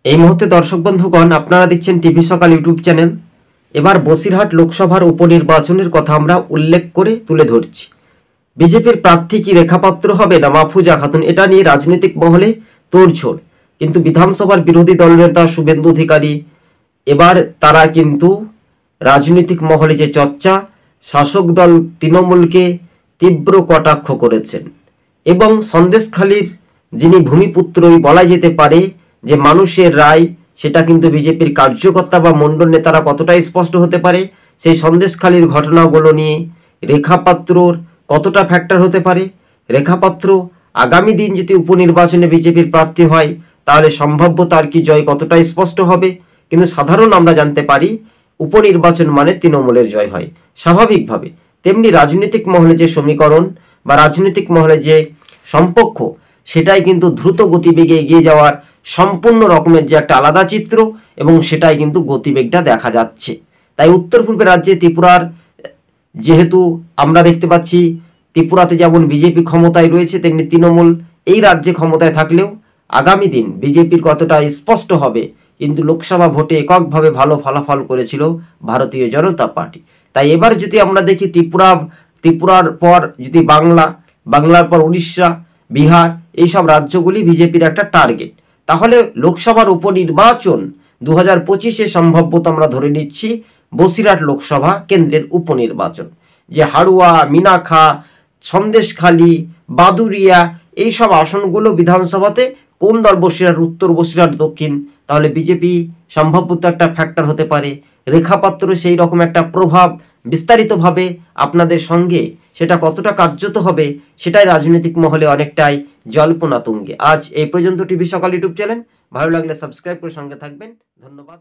এই মুহূর্তে দর্শক বন্ধুগণ আপনারা দেখছেন টিভি সকাল ইউটিউব চ্যানেল। এবার বসিরহাট লোকসভার উপনির্বাচনের কথা আমরা উল্লেখ করে তুলে ধরছি। বিজেপির প্রার্থী কি রেখাপাত্র হবে না মাহফুজা খাতুন, এটা নিয়ে রাজনৈতিক মহলে তোড়জোড়। কিন্তু বিধানসভার বিরোধী দলনেতা শুভেন্দু অধিকারী এবার তারা কিন্তু রাজনৈতিক মহলে যে চর্চা, শাসক দল তৃণমূলকে তীব্র কটাক্ষ করেছেন এবং সন্দেশখালীর যিনি ভূমিপুত্রই বলা যেতে পারে যে মানুষের রায়, সেটা কিন্তু বিজেপির কার্যকর্তা বা মণ্ডল নেতারা কতটা স্পষ্ট হতে পারে, সেই সন্দেশখালীর ঘটনাগুলো নিয়ে রেখাপাত্রর কতটা ফ্যাক্টর হতে পারে। রেখাপাত্র আগামী দিন যদি উপনির্বাচনে বিজেপির প্রার্থী হয় তাহলে সম্ভাব্য তার কি জয় কতটা স্পষ্ট হবে। কিন্তু সাধারণ আমরা জানতে পারি উপনির্বাচন মানে তৃণমূলের জয় হয় স্বাভাবিকভাবে। তেমনি রাজনৈতিক মহলে যে সমীকরণ বা রাজনৈতিক মহলে যে সম্পর্ক, সেটাই কিন্তু দ্রুত গতিবেগে এগিয়ে যাওয়ার সম্পূর্ণ রকমের যে একটা আলাদা চিত্র, এবং সেটাই কিন্তু গতিবেগটা দেখা যাচ্ছে। তাই উত্তর পূর্বের রাজ্যে ত্রিপুরার যেহেতু আমরা দেখতে পাচ্ছি ত্রিপুরাতে যেমন বিজেপি ক্ষমতায় রয়েছে, তেমনি তৃণমূল এই রাজ্যে ক্ষমতায় থাকলেও আগামী দিন বিজেপির কতটা স্পষ্ট হবে। কিন্তু লোকসভা ভোটে এককভাবে ভালো ফলাফল করেছিল ভারতীয় জনতা পার্টি। তাই এবার যদি আমরা দেখি ত্রিপুরার পর যদি বাংলার পর উড়িষ্যা, বিহার, এইসব রাজ্যগুলি বিজেপির একটা টার্গেট। তাহলে লোকসভার উপনির্বাচন 2025-এ সম্ভবত আমরা ধরে নিচ্ছি বসিরহাট লোকসভা কেন্দ্রের উপনির্বাচন, যে হাড়ুয়া, মিনাখা, সন্দেশখালী, বাদুরিয়া এইসব আসনগুলো বিধানসভাতে কোন দল, বসিরহাট উত্তর, বসিরহাট দক্ষিণ, তাহলে বিজেপি সম্ভবত একটা ফ্যাক্টর হতে পারে। রেখাপাত্র সেই রকম একটা প্রভাব বিস্তারিতভাবে আপনাদের সঙ্গে সেটা কতটা কার্যত হবে সেটাই রাজনৈতিক মহলে অনেকটাই জল্পনা তুঙ্গে। আজ এই পর্যন্ত টিভি সকাল ইউটিউব চ্যানেল। ভালো লাগলে সাবস্ক্রাইব করে সঙ্গে থাকবেন। ধন্যবাদ।